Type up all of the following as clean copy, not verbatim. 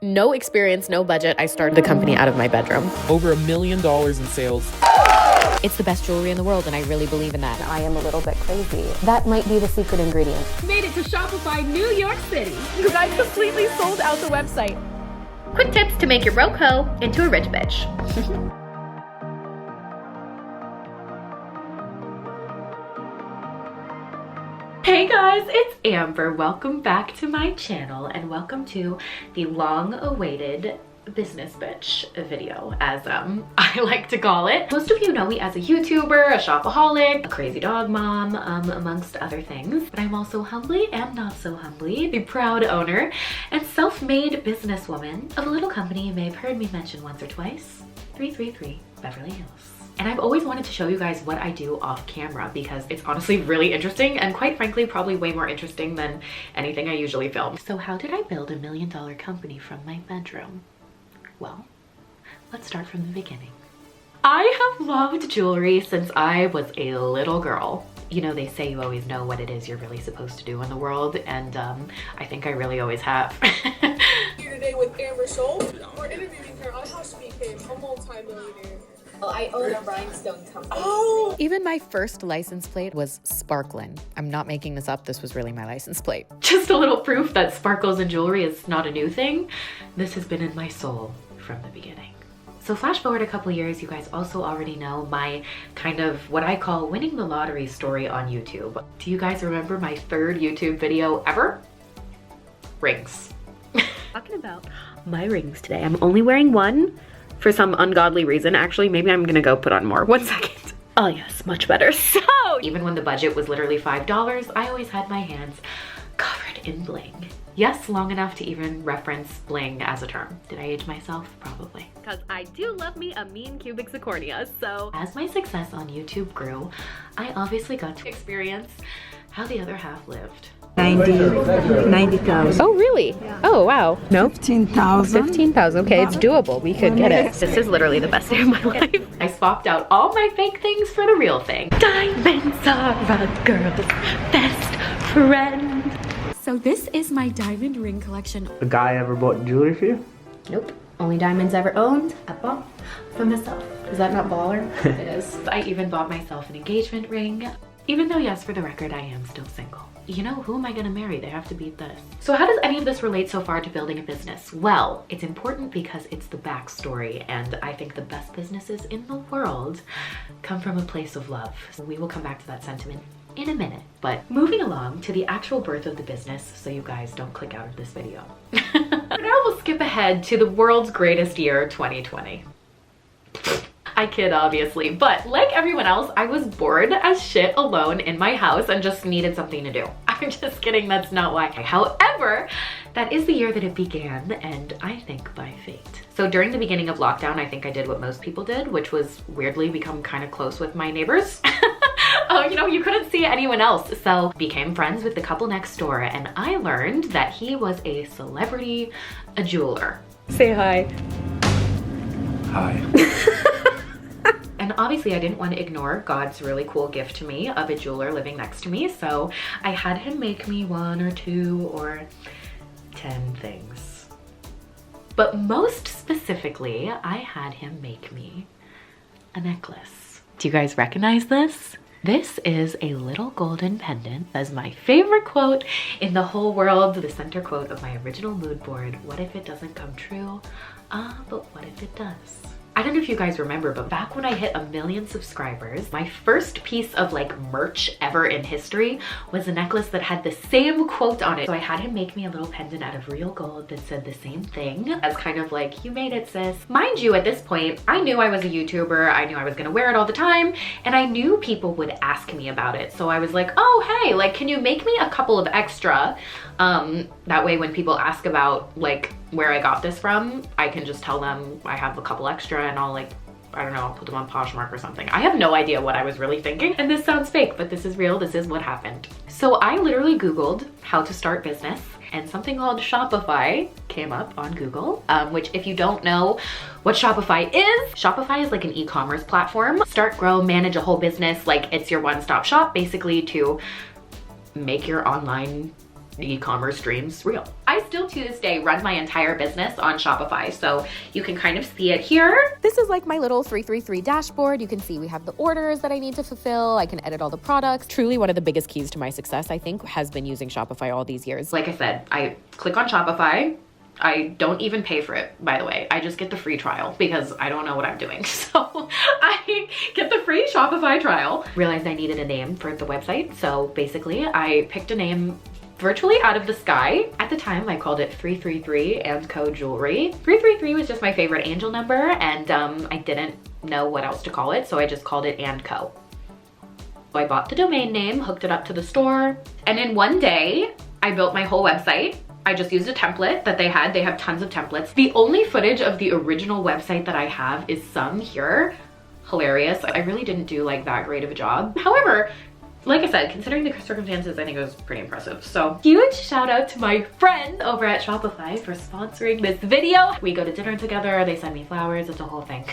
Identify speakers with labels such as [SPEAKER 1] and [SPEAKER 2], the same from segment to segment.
[SPEAKER 1] No experience, no budget. I started the company out of my bedroom.
[SPEAKER 2] Over $1 million in sales.
[SPEAKER 1] It's the best jewelry in the world, and I really believe in that.
[SPEAKER 3] I am a little bit crazy. That might be the secret ingredient.
[SPEAKER 4] Made it to Shopify New York City.
[SPEAKER 1] You guys completely sold out the website.
[SPEAKER 5] Quick tips to make your broke hoe into a rich bitch. Hey guys, it's Amber. Welcome back to my channel and welcome to the long-awaited business bitch video, as I like to call it. Most of you know me as a YouTuber, a shopaholic, a crazy dog mom, amongst other things. But I'm also humbly and not so humbly the proud owner and self-made businesswoman of a little company you may have heard me mention once or twice, 333 Beverly Hills. And I've always wanted to show you guys what I do off camera because it's honestly really interesting and quite frankly, probably way more interesting than anything I usually film. So how did I build $1 million company from my bedroom? Well, let's start from the beginning. I have loved jewelry since I was a little girl. You know, they say you always know what it is you're really supposed to do in the world, and I think I really always have.
[SPEAKER 6] Here today with Amber Schultz. We're interviewing her on how she became a multi-millionaire.
[SPEAKER 3] Well, I own a rhinestone company.
[SPEAKER 6] Oh!
[SPEAKER 1] Even my first license plate was Sparklin. I'm not making this up. This was really my license plate.
[SPEAKER 5] Just a little proof that sparkles in jewelry is not a new thing. This has been in my soul from the beginning. So flash forward a couple years, you guys also already know my kind of what I call winning the lottery story on YouTube. Do you guys remember my third YouTube video ever? Rings. Talking about my rings today. I'm only wearing one for some ungodly reason. Actually, maybe I'm gonna go put on more. 1 second. Oh yes, much better. So even when the budget was literally $5, I always had my hands covered in bling. Yes, long enough to even reference bling as a term. Did I age myself? Probably. Because I do love me a mean cubic zirconia. So as my success on YouTube grew, I obviously got to experience how the other half lived.
[SPEAKER 7] 90,000.
[SPEAKER 1] Oh, really? Yeah. Oh, wow. No?
[SPEAKER 7] 15,000.
[SPEAKER 1] 15,000. Okay, it's doable. We could get it.
[SPEAKER 5] This is literally the best day of my life. I swapped out all my fake things for the real thing. Diamonds are a girl's best friend.
[SPEAKER 4] So this is my diamond ring collection.
[SPEAKER 8] A guy ever bought jewelry for you?
[SPEAKER 5] Nope. Only diamonds ever owned, I bought for myself. Is that not baller? It is. I even bought myself an engagement ring. Even though, yes, for the record, I am still single. You know, who am I gonna marry? They have to beat this. So how does any of this relate so far to building a business? Well, it's important because it's the backstory, and I think the best businesses in the world come from a place of love. So we will come back to that sentiment in a minute. But moving along to the actual birth of the business, so you guys don't click out of this video. Now we'll skip ahead to the world's greatest year, 2020. I kid, obviously, but like everyone else, I was bored as shit alone in my house and just needed something to do. I'm just kidding, that's not why. However, that is the year that it began, and I think by fate. So during the beginning of lockdown, I think I did what most people did, which was weirdly become kind of close with my neighbors. You know, you couldn't see anyone else, so became friends with the couple next door, and I learned that he was a celebrity, a jeweler.
[SPEAKER 1] Say hi.
[SPEAKER 8] Hi.
[SPEAKER 5] And obviously I didn't want to ignore God's really cool gift to me of a jeweler living next to me, so I had him make me 1 or 2 or 10 things. But most specifically, I had him make me a necklace. Do you guys recognize this? This is a little golden pendant. That's my favorite quote in the whole world. The center quote of my original mood board. What if it doesn't come true? But what if it does? I don't know if you guys remember, but back when I hit 1 million subscribers, my first piece of like merch ever in history was a necklace that had the same quote on it. So I had him make me a little pendant out of real gold that said the same thing as kind of like, you made it, sis. Mind you, at this point, I knew I was a YouTuber. I knew I was gonna wear it all the time, and I knew people would ask me about it. So I was like, oh, hey, like, can you make me a couple of extra? That way when people ask about like where I got this from, I can just tell them I have a couple extra and I'll like, I don't know, I'll put them on Poshmark or something. I have no idea what I was really thinking, and this sounds fake, but this is real. This is what happened. So I literally Googled how to start business, and something called Shopify came up on Google, which if you don't know what Shopify is like an e-commerce platform. Start, grow, manage a whole business. Like, it's your one-stop shop basically to make your online e-commerce dreams real. I still to this day run my entire business on Shopify, so you can kind of see it here.
[SPEAKER 1] This is like my little 333 dashboard. You can see we have the orders that I need to fulfill. I can edit all the products. Truly one of the biggest keys to my success, I think, has been using Shopify all these years.
[SPEAKER 5] Like I said, I click on Shopify. I don't even pay for it, by the way. I just get the free trial because I don't know what I'm doing. So I get the free Shopify trial. Realized I needed a name for the website. So basically I picked a name virtually out of the sky. At the time, I called it 333 and Co Jewelry. 333 was just my favorite angel number, and I didn't know what else to call it, so I just called it and Co. So I bought the domain name, hooked it up to the store, and in one day, I built my whole website. I just used a template that they had. They have tons of templates. The only footage of the original website that I have is some here. Hilarious. I really didn't do like that great of a job. However, like I said, considering the circumstances, I think it was pretty impressive. So huge shout out to my friends over at Shopify for sponsoring this video. We go to dinner together, they send me flowers, it's a whole thing.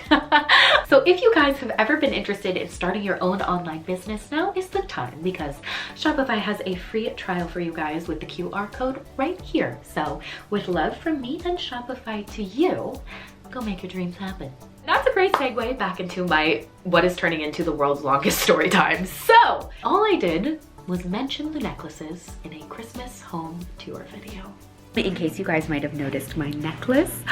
[SPEAKER 5] So if you guys have ever been interested in starting your own online business, now is the time, because Shopify has a free trial for you guys with the QR code right here. So with love from me and Shopify to you, go make your dreams happen. That's a great segue back into my what is turning into the world's longest story time. So all I did was mention the necklaces in a Christmas home tour video. In case you guys might have noticed my necklace,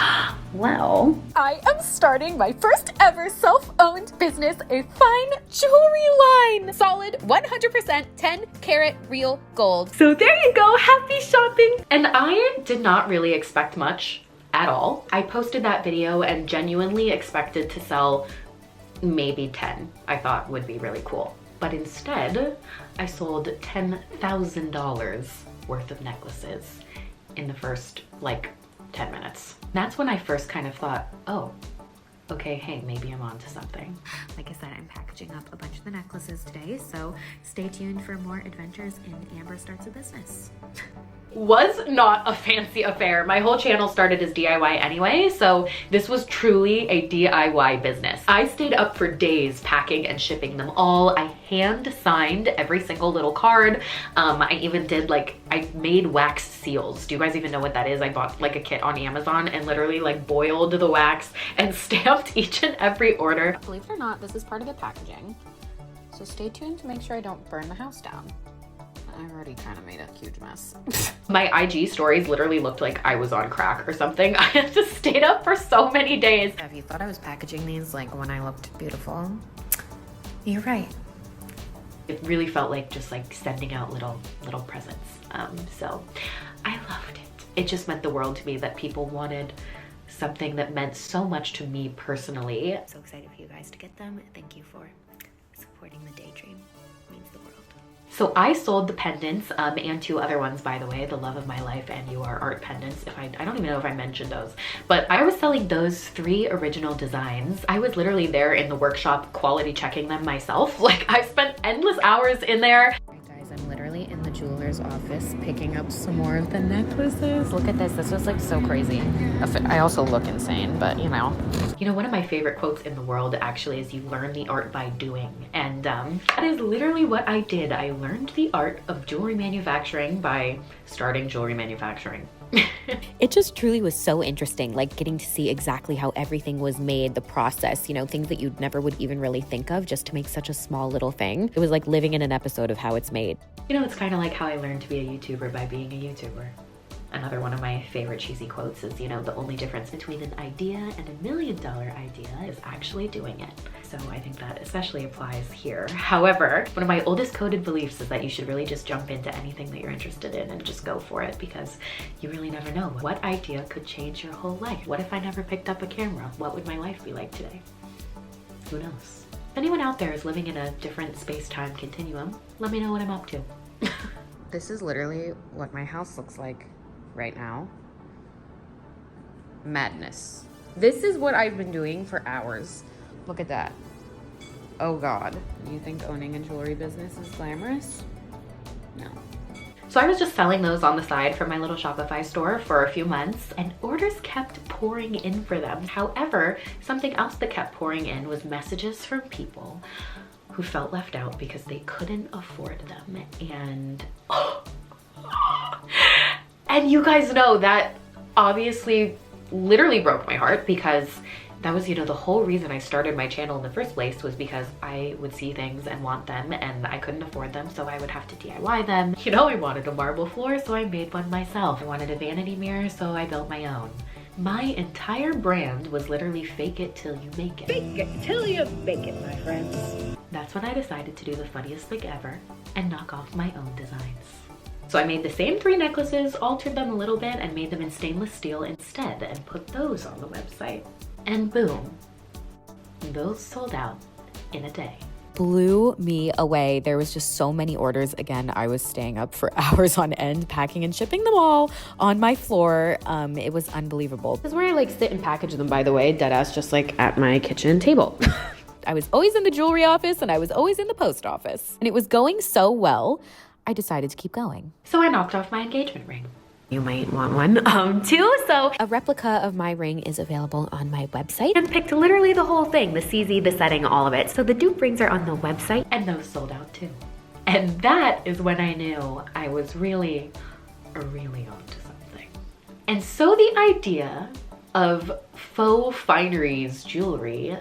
[SPEAKER 5] well,
[SPEAKER 4] I am starting my first ever self-owned business, a fine jewelry line.
[SPEAKER 1] Solid 100% 10 karat real gold.
[SPEAKER 5] so there you go, happy shopping. And I did not really expect much at all. I posted that video and genuinely expected to sell maybe 10. I thought would be really cool. But instead, I sold $10,000 worth of necklaces in the first like 10 minutes. That's when I first kind of thought, oh, okay, hey, maybe I'm onto something.
[SPEAKER 1] Like I said, I'm packaging up a bunch of the necklaces today, so stay tuned for more adventures in Amber Starts a Business.
[SPEAKER 5] Was not a fancy affair. My whole channel started as DIY anyway, so this was truly a DIY business. I stayed up for days packing and shipping them all. I hand signed every single little card. I even did I made wax seals. Do you guys even know what that is? I bought like a kit on Amazon and literally like boiled the wax and stamped each and every order.
[SPEAKER 1] Believe it or not, this is part of the packaging, so stay tuned to make sure I don't burn the house down. I already kind of made a huge mess.
[SPEAKER 5] My IG stories literally looked like I was on crack or something. I just stayed up for so many days.
[SPEAKER 1] If you thought I was packaging these like when I looked beautiful, you're right.
[SPEAKER 5] It really felt like just like sending out little presents. So I loved it. It just meant the world to me that people wanted something that meant so much to me personally.
[SPEAKER 1] So excited for you guys to get them. Thank you for supporting the daydream. It means the world.
[SPEAKER 5] So I sold the pendants and two other ones, by the way, the Love of My Life and You Are Art pendants. I don't even know if I mentioned those, but I was selling those 3 original designs. I was literally there in the workshop quality checking them myself. Like I spent endless hours in there.
[SPEAKER 1] I'm literally in the jeweler's office picking up some more of the necklaces. Look at this. This was like so crazy. I also look insane, but you know.
[SPEAKER 5] You know, one of my favorite quotes in the world actually is, you learn the art by doing. And that is literally what I did. I learned the art of jewelry manufacturing by starting jewelry manufacturing.
[SPEAKER 1] It just truly was so interesting, like getting to see exactly how everything was made, the process, you know, things that you'd never would even really think of just to make such a small little thing. It was like living in an episode of how it's made.
[SPEAKER 5] You know, it's kind of like how I learned to be a YouTuber by being a YouTuber. Another one of my favorite cheesy quotes is, you know, the only difference between an idea and $1 million idea is actually doing it. So I think that especially applies here. However, one of my oldest coded beliefs is that you should really just jump into anything that you're interested in and just go for it, because you really never know what idea could change your whole life. What if I never picked up a camera? What would my life be like today? Who knows? If anyone out there is living in a different space-time continuum, let me know what I'm up to.
[SPEAKER 1] This is literally what my house looks like right now. Madness. This is what I've been doing for hours. Look at that. Oh God. You think owning a jewelry business is glamorous? No.
[SPEAKER 5] So I was just selling those on the side from my little Shopify store for a few months, and orders kept pouring in for them. However, something else that kept pouring in was messages from people who felt left out because they couldn't afford them. And And you guys know that obviously literally broke my heart, because that was, you know, the whole reason I started my channel in the first place was because I would see things and want them and I couldn't afford them, so I would have to DIY them. You know, I wanted a marble floor, so I made one myself. I wanted a vanity mirror, so I built my own. My entire brand was literally fake it till you make it.
[SPEAKER 7] Fake it till you make it, my friends.
[SPEAKER 5] That's when I decided to do the funniest thing ever and knock off my own designs. So I made the same 3 necklaces, altered them a little bit, and made them in stainless steel instead, and put those on the website. And boom, those sold out in a day.
[SPEAKER 1] Blew me away. There was just so many orders. Again, I was staying up for hours on end, packing and shipping them all on my floor. It was unbelievable.
[SPEAKER 9] This is where I like sit and package them, by the way, deadass, just like at my kitchen table.
[SPEAKER 1] I was always in the jewelry office and I was always in the post office. And it was going so well, I decided to keep going.
[SPEAKER 5] So I knocked off my engagement ring.
[SPEAKER 9] You might want one too. So
[SPEAKER 1] a replica of my ring is available on my website.
[SPEAKER 9] and picked literally the whole thing, the CZ, the setting, all of it. So the dupe rings are on the website.
[SPEAKER 5] And those sold out too. And that is when I knew I was really onto something. And so the idea of faux fineries jewelry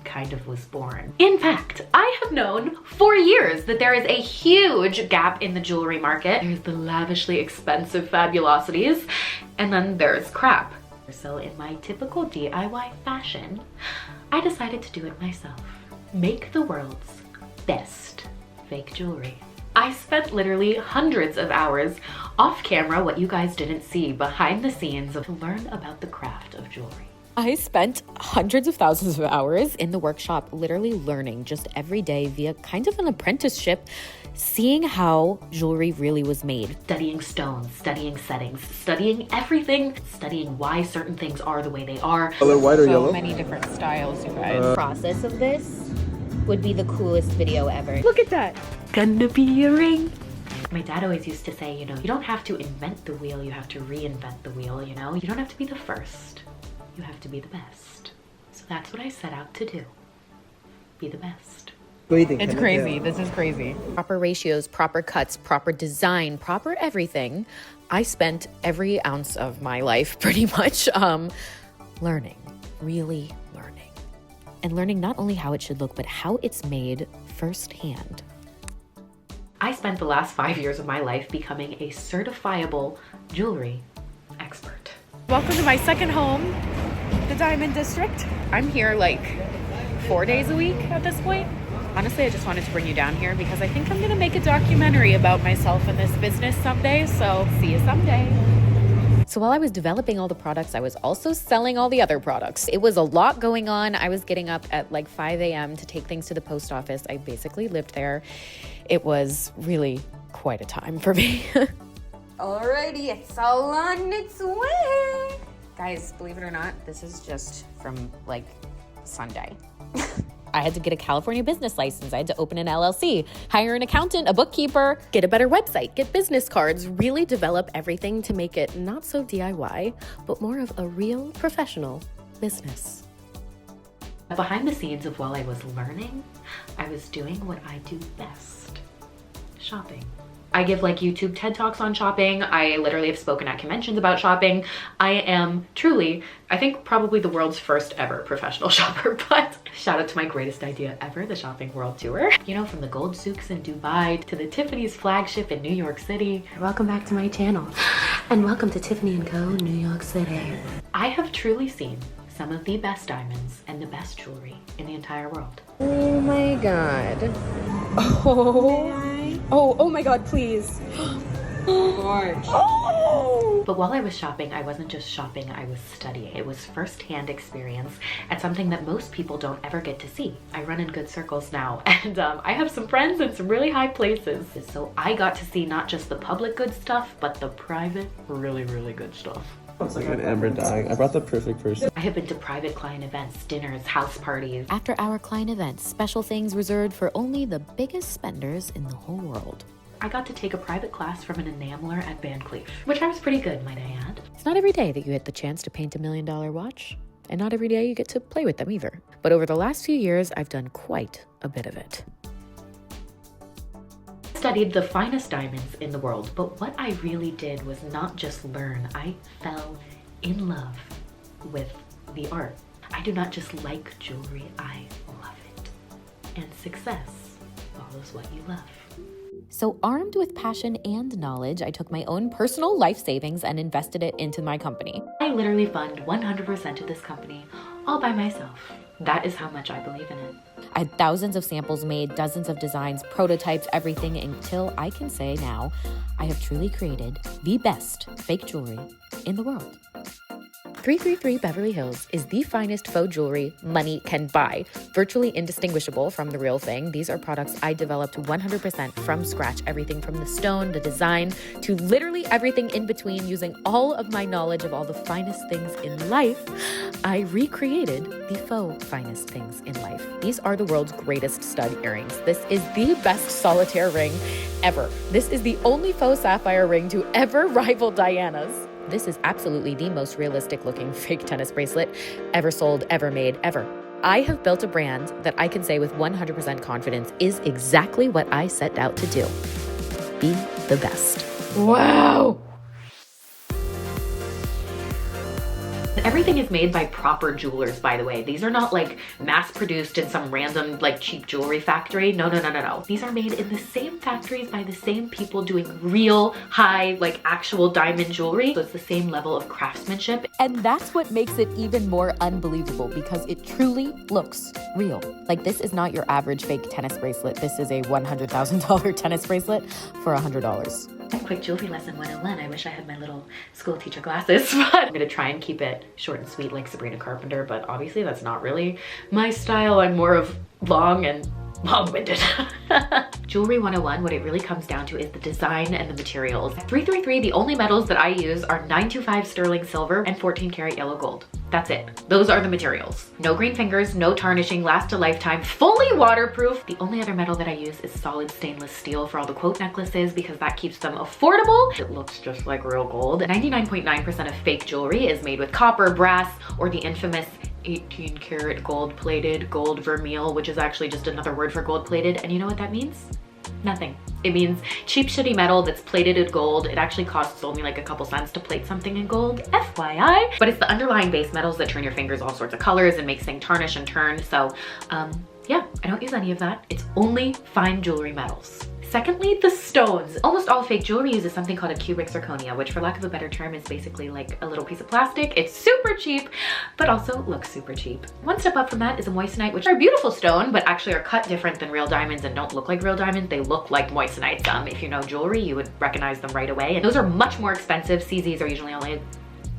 [SPEAKER 5] kind of was born. In fact, I have known for years that there is a huge gap in the jewelry market. There's the lavishly expensive fabulosities, and then there's crap. So in my typical DIY fashion, I decided to do it myself. Make the world's best fake jewelry. I spent literally hundreds of hours off camera, what you guys didn't see, behind the scenes, to learn about the craft of jewelry.
[SPEAKER 1] I spent hundreds of thousands of hours in the workshop literally learning just every day via kind of an apprenticeship, seeing how jewelry really was made.
[SPEAKER 5] Studying stones, studying settings, studying everything, studying why certain things are the way they are.
[SPEAKER 8] Color white or yellow?
[SPEAKER 2] So many different styles, you guys.
[SPEAKER 1] Process of this would be the coolest video ever.
[SPEAKER 9] Look at that. Gonna be a ring.
[SPEAKER 5] My dad always used to say, you know, you don't have to invent the wheel, you have to reinvent the wheel, you know? You don't have to be the first, you have to be the best. So that's what I set out to do. Be the best.
[SPEAKER 2] It's crazy. This is crazy.
[SPEAKER 1] Proper ratios, proper cuts, proper design, proper everything. I spent every ounce of my life pretty much learning, really learning. And learning not only how it should look, but how it's made firsthand.
[SPEAKER 5] I spent the last 5 years of my life becoming a certifiable jewelry expert.
[SPEAKER 2] Welcome to my second home, the Diamond District. I'm here like 4 days a week at this point. Honestly, I just wanted to bring you down here because I think I'm gonna make a documentary about myself and this business someday, so see you someday.
[SPEAKER 1] So while I was developing all the products, I was also selling all the other products. It was a lot going on. I was getting up at like 5 a.m. to take things to the post office. I basically lived there. It was really quite a time for me.
[SPEAKER 9] Alrighty, it's all on its way. Guys, believe it or not, this is just from like Sunday.
[SPEAKER 1] I had to get a California business license. I had to open an LLC, hire an accountant, a bookkeeper, get a better website, get business cards, really develop everything to make it not so DIY, but more of a real professional business.
[SPEAKER 5] Behind the scenes of while I was learning, I was doing what I do best, shopping. I give like YouTube TED Talks on shopping. I literally have spoken at conventions about shopping. I am truly, I think probably the world's first ever professional shopper, but shout out to my greatest idea ever, the Shopping World Tour. You know, from the gold souks in Dubai to the Tiffany's flagship in New York City.
[SPEAKER 9] Welcome back to my channel. And welcome to Tiffany & Co. New York City.
[SPEAKER 5] I have truly seen some of the best diamonds and the best jewelry in the entire world.
[SPEAKER 9] Oh my God.
[SPEAKER 7] Oh my God, please.
[SPEAKER 9] Gorge.
[SPEAKER 5] But while I was shopping, I wasn't just shopping, I was studying. It was first-hand experience and something that most people don't ever get to see. I run in good circles now, and I have some friends in some really high places. So I got to see not just the public good stuff, but the private, really, really good stuff.
[SPEAKER 8] It's like an Amber dying. I brought the perfect person.
[SPEAKER 5] I have been to private client events, dinners, house parties.
[SPEAKER 1] After our client events, special things reserved for only the biggest spenders in the whole world.
[SPEAKER 5] I got to take a private class from an enameler at Van Cleef, which I was pretty good, might I add.
[SPEAKER 1] It's not every day that you get the chance to paint $1 million watch, and not every day you get to play with them either. But over the last few years, I've done quite a bit of it.
[SPEAKER 5] studied the finest diamonds in the world, but what I really did was not just learn, I fell in love with the art. I do not just like jewelry, I love it. And success follows what you love.
[SPEAKER 1] So armed with passion and knowledge, I took my own personal life savings and invested it into my company.
[SPEAKER 5] I literally fund 100% of this company all by myself. That is how much I believe in it.
[SPEAKER 1] I had thousands of samples made, dozens of designs, prototypes, everything, until I can say now, I have truly created the best fake jewelry in the world. 333 Beverly Hills is the finest faux jewelry money can buy. Virtually indistinguishable from the real thing. These are products I developed 100% from scratch. Everything from the stone, the design, to literally everything in between. Using all of my knowledge of all the finest things in life, I recreated the faux finest things in life. These are the world's greatest stud earrings. This is the best solitaire ring ever. This is the only faux sapphire ring to ever rival Diana's. This is absolutely the most realistic looking fake tennis bracelet ever sold, ever made, ever. I have built a brand that I can say with 100% confidence is exactly what I set out to do. Be the best.
[SPEAKER 5] Wow! Everything is made by proper jewelers, by the way. These are not like mass produced in some random like cheap jewelry factory. No. These are made in the same factories by the same people doing real high, like actual diamond jewelry. So it's the same level of craftsmanship.
[SPEAKER 1] And that's what makes it even more unbelievable because it truly looks real. Like this is not your average fake tennis bracelet. This is a $100,000 tennis bracelet for $100.
[SPEAKER 5] Quick jewelry lesson 101. I wish I had my little school teacher glasses, but I'm gonna try and keep it short and sweet like Sabrina Carpenter, but obviously that's not really my style. I'm more of long and long-winded. Jewelry 101, what it really comes down to is the design and the materials. At 333, the only metals that I use are 925 sterling silver and 14 karat yellow gold. That's it. Those are the materials. No green fingers, no tarnishing, last a lifetime, fully waterproof. The only other metal that I use is solid stainless steel for all the quote necklaces because that keeps them affordable. It looks just like real gold. 99.9% of fake jewelry is made with copper, brass, or the infamous 18 karat gold plated, gold vermeil, which is actually just another word for gold plated. And you know what that means? Nothing. It means cheap shitty metal that's plated in gold. It actually costs only like a couple cents to plate something in gold, FYI. But it's the underlying base metals that turn your fingers all sorts of colors and makes things tarnish and turn. So yeah, I don't use any of that. It's only fine jewelry metals. Secondly, the stones. Almost all fake jewelry uses something called a cubic zirconia, which for lack of a better term is basically like a little piece of plastic. It's super cheap, but also looks super cheap. One step up from that is a moissanite, which are a beautiful stone, but actually are cut different than real diamonds and don't look like real diamonds. They look like moissanites. If you know jewelry, you would recognize them right away. And those are much more expensive. CZs are usually only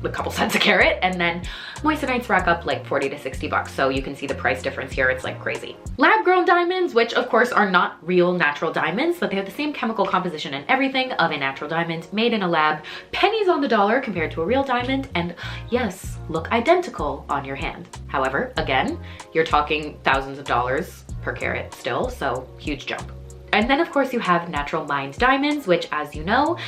[SPEAKER 5] a couple cents a carat, and then moissanites rack up like 40 to 60 bucks. So you can see the price difference here. It's like crazy. Lab grown diamonds, which of course are not real natural diamonds, but they have the same chemical composition and everything of a natural diamond made in a lab. Pennies on the dollar compared to a real diamond, and yes, look identical on your hand. However, again, you're talking thousands of dollars per carat still, so huge jump. And then of course you have natural mined diamonds, which as you know,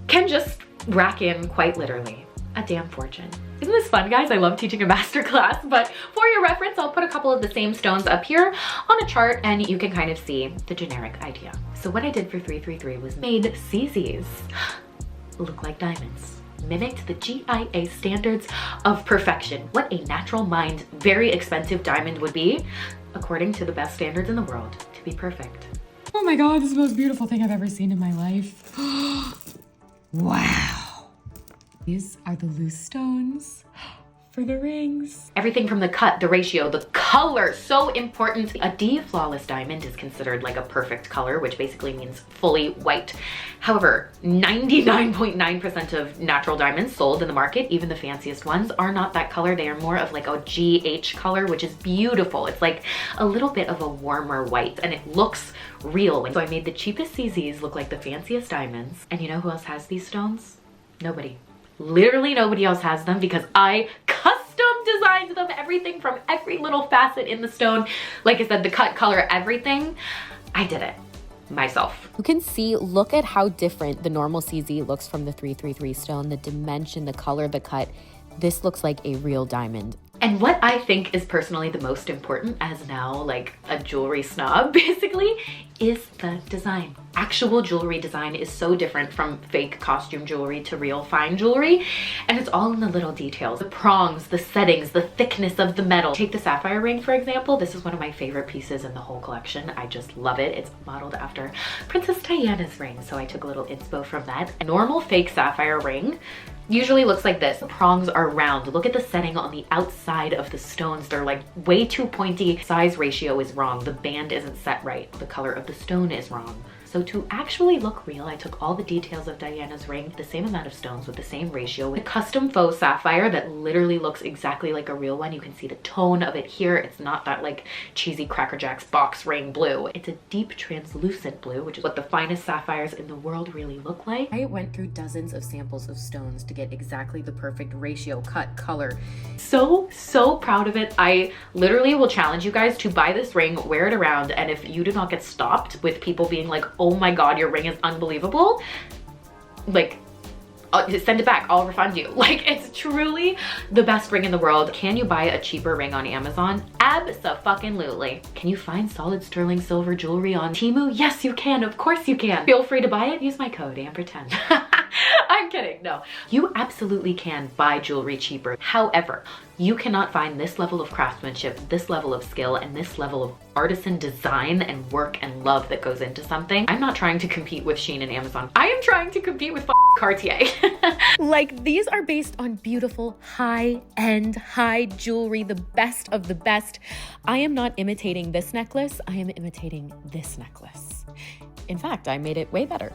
[SPEAKER 5] can just rack in quite literally a damn fortune. Isn't this fun, guys? I love teaching a master class, but for your reference, I'll put a couple of the same stones up here on a chart and you can kind of see the generic idea. So what I did for 333 was made CZs look like diamonds. Mimicked the GIA standards of perfection. What a natural mined, very expensive diamond would be, according to the best standards in the world, to be perfect.
[SPEAKER 9] Oh my God, this is the most beautiful thing I've ever seen in my life. Wow. These are the loose stones for the rings.
[SPEAKER 5] Everything from the cut, the ratio, the color, so important. A D flawless diamond is considered like a perfect color, which basically means fully white. However, 99.9% of natural diamonds sold in the market, even the fanciest ones, are not that color. They are more of like a GH color, which is beautiful. It's like a little bit of a warmer white and it looks real. So I made the cheapest CZs look like the fanciest diamonds. And you know who else has these stones? Nobody. Literally nobody else has them because I custom designed them, everything from every little facet in the stone. Like I said, the cut, color, everything. I did it myself.
[SPEAKER 1] You can see, look at how different the normal CZ looks from the 333 stone, the dimension, the color, the cut. This looks like a real diamond.
[SPEAKER 5] And what I think is personally the most important as now like a jewelry snob basically is the design. Actual jewelry design is so different from fake costume jewelry to real fine jewelry, and it's all in the little details. The prongs, the settings, the thickness of the metal. Take the sapphire ring for example. This is one of my favorite pieces in the whole collection. I just love it. It's modeled after Princess Diana's ring, so I took a little inspo from that. A normal fake sapphire ring usually looks like this. The prongs are round. Look at the setting on the outside of the stones. They're like way too pointy. Size ratio is wrong. The band isn't set right. The color of the stone is wrong. So to actually look real, I took all the details of Diana's ring, the same amount of stones with the same ratio, with a custom faux sapphire that literally looks exactly like a real one. You can see the tone of it here. It's not that like cheesy Cracker Jacks box ring blue. It's a deep translucent blue, which is what the finest sapphires in the world really look like. I went through dozens of samples of stones to get exactly the perfect ratio, cut, color. So proud of it. I literally will challenge you guys to buy this ring, wear it around, and if you do not get stopped with people being like, oh my god, your ring is unbelievable, like send it back, I'll refund you. Like, it's truly the best ring in the world. Can you buy a cheaper ring on Amazon? Abso-fucking-lutely. Can you find solid sterling silver jewelry on Temu? Yes, you can. Of course you can. Feel free to buy it. Use my code, Amber10. I'm kidding. No, you absolutely can buy jewelry cheaper. However, you cannot find this level of craftsmanship, this level of skill, and this level of artisan design and work and love that goes into something. I'm not trying to compete with Shein and Amazon. I am trying to compete with Cartier.
[SPEAKER 1] Like, these are based on beautiful, high-end, high jewelry, the best of the best. I am not imitating this necklace. I am imitating this necklace. In fact, I made it way better.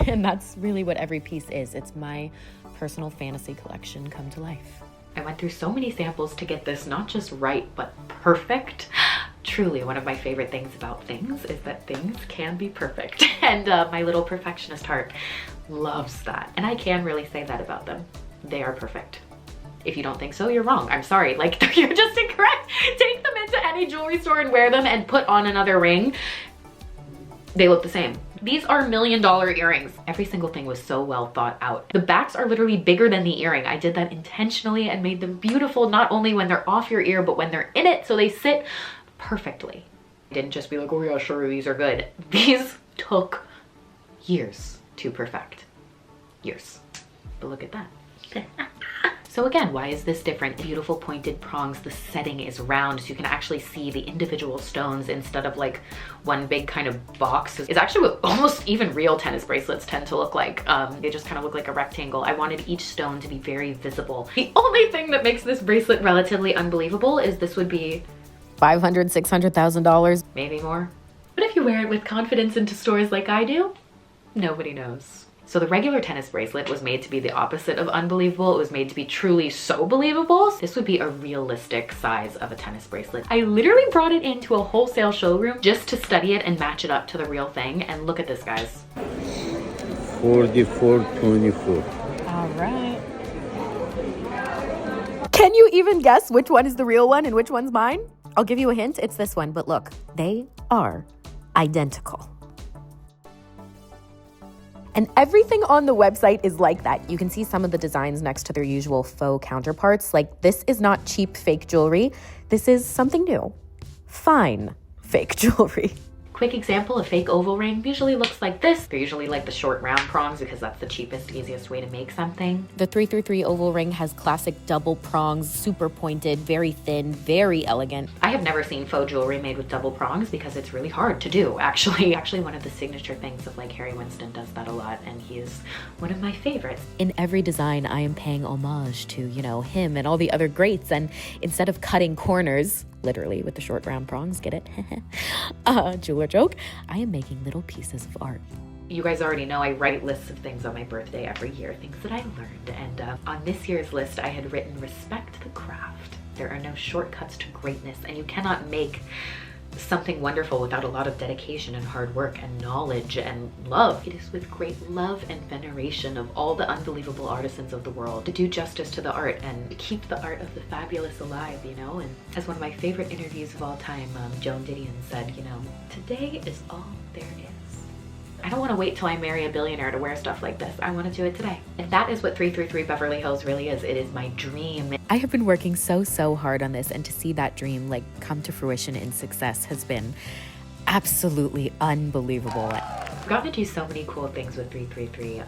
[SPEAKER 1] And that's really what every piece is. It's my personal fantasy collection come to life.
[SPEAKER 5] I went through so many samples to get this not just right, but perfect. Truly, one of my favorite things about things is that things can be perfect. And my little perfectionist heart loves that. And I can really say that about them. They are perfect. If you don't think so, you're wrong. I'm sorry, like, you're just incorrect. Take them into any jewelry store and wear them and put on another ring. They look the same. These are $1 million earrings. Every single thing was so well thought out. The backs are literally bigger than the earring. I did that intentionally and made them beautiful, not only when they're off your ear, but when they're in it, so they sit perfectly. I didn't just be like, oh yeah, sure, these are good. These took years to perfect. Years. But look at that. So again, why is this different? Beautiful pointed prongs, the setting is round, so you can actually see the individual stones instead of like one big kind of box. It's actually what almost even real tennis bracelets tend to look like. They just kind of look like a rectangle. I wanted each stone to be very visible. The only thing that makes this bracelet relatively unbelievable is this would be
[SPEAKER 1] $500,000, $600,000.
[SPEAKER 5] maybe more. But if you wear it with confidence into stores like I do, nobody knows. So the regular tennis bracelet was made to be the opposite of unbelievable. It was made to be truly so believable. This would be a realistic size of a tennis bracelet. I literally brought it into a wholesale showroom just to study it and match it up to the real thing. And look at this, guys.
[SPEAKER 8] 44.24.
[SPEAKER 1] All right. Can you even guess which one is the real one and which one's mine? I'll give you a hint. It's this one, but look, they are identical. And everything on the website is like that. You can see some of the designs next to their usual faux counterparts. Like, this is not cheap fake jewelry. This is something new. Fine fake jewelry.
[SPEAKER 5] Quick example, a fake oval ring usually looks like this. They're usually like the short round prongs because that's the cheapest, easiest way to make something.
[SPEAKER 1] The 333 oval ring has classic double prongs, super pointed, very thin, very elegant.
[SPEAKER 5] I have never seen faux jewelry made with double prongs because it's really hard to do, actually. Actually, one of the signature things of like Harry Winston does that a lot, and he is one of my favorites.
[SPEAKER 1] In every design, I am paying homage to, you know, him and all the other greats. And instead of cutting corners, literally with the short round prongs, get it? Jeweler joke. I am making little pieces of art.
[SPEAKER 5] You guys already know I write lists of things on my birthday every year, things that I learned. And on this year's list, I had written, respect the craft. There are no shortcuts to greatness, and you cannot make something wonderful without a lot of dedication and hard work and knowledge and love. It is with great love and veneration of all the unbelievable artisans of the world to do justice to the art and keep the art of the fabulous alive, you know? And as one of my favorite interviews of all time, Joan Didion said, you know, today is all there is. I don't want to wait till I marry a billionaire to wear stuff like this. I want to do it today. And that is what 333 Beverly Hills really is. It is my dream.
[SPEAKER 1] I have been working so hard on this, and to see that dream like come to fruition in success has been absolutely unbelievable.
[SPEAKER 5] I've gotten to do so many cool things with 333.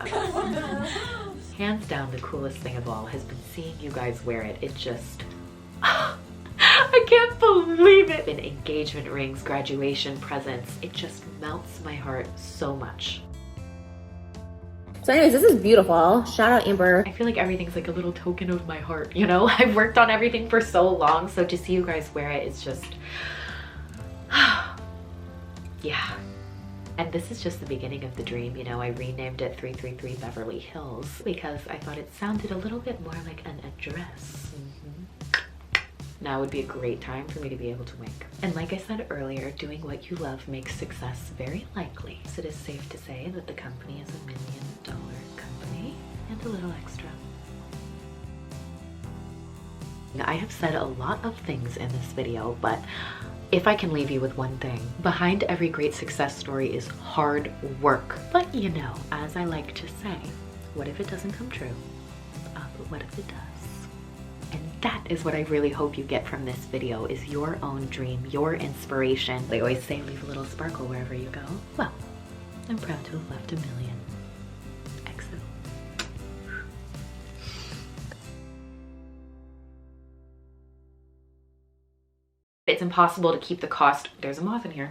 [SPEAKER 5] Hands down, the coolest thing of all has been seeing you guys wear it. It just... I can't believe it. And engagement rings, graduation presents. It just melts my heart so much.
[SPEAKER 3] So anyways, this is beautiful. Shout out Amber.
[SPEAKER 5] I feel like everything's like a little token of my heart, you know? I've worked on everything for so long, so to see you guys wear it, it's just... yeah. And this is just the beginning of the dream, you know? I renamed it 333 Beverly Hills because I thought it sounded a little bit more like an address. Now would be a great time for me to be able to wink. And like I said earlier, doing what you love makes success very likely. So it is safe to say that the company is $1 million company and a little extra. I have said a lot of things in this video, but if I can leave you with one thing, behind every great success story is hard work. But you know, as I like to say, what if it doesn't come true? But what if it does? And that is what I really hope you get from this video, is your own dream, your inspiration. They always say leave a little sparkle wherever you go. Well, I'm proud to have left $1 million. XO. It's impossible to keep the cost. There's a moth in here.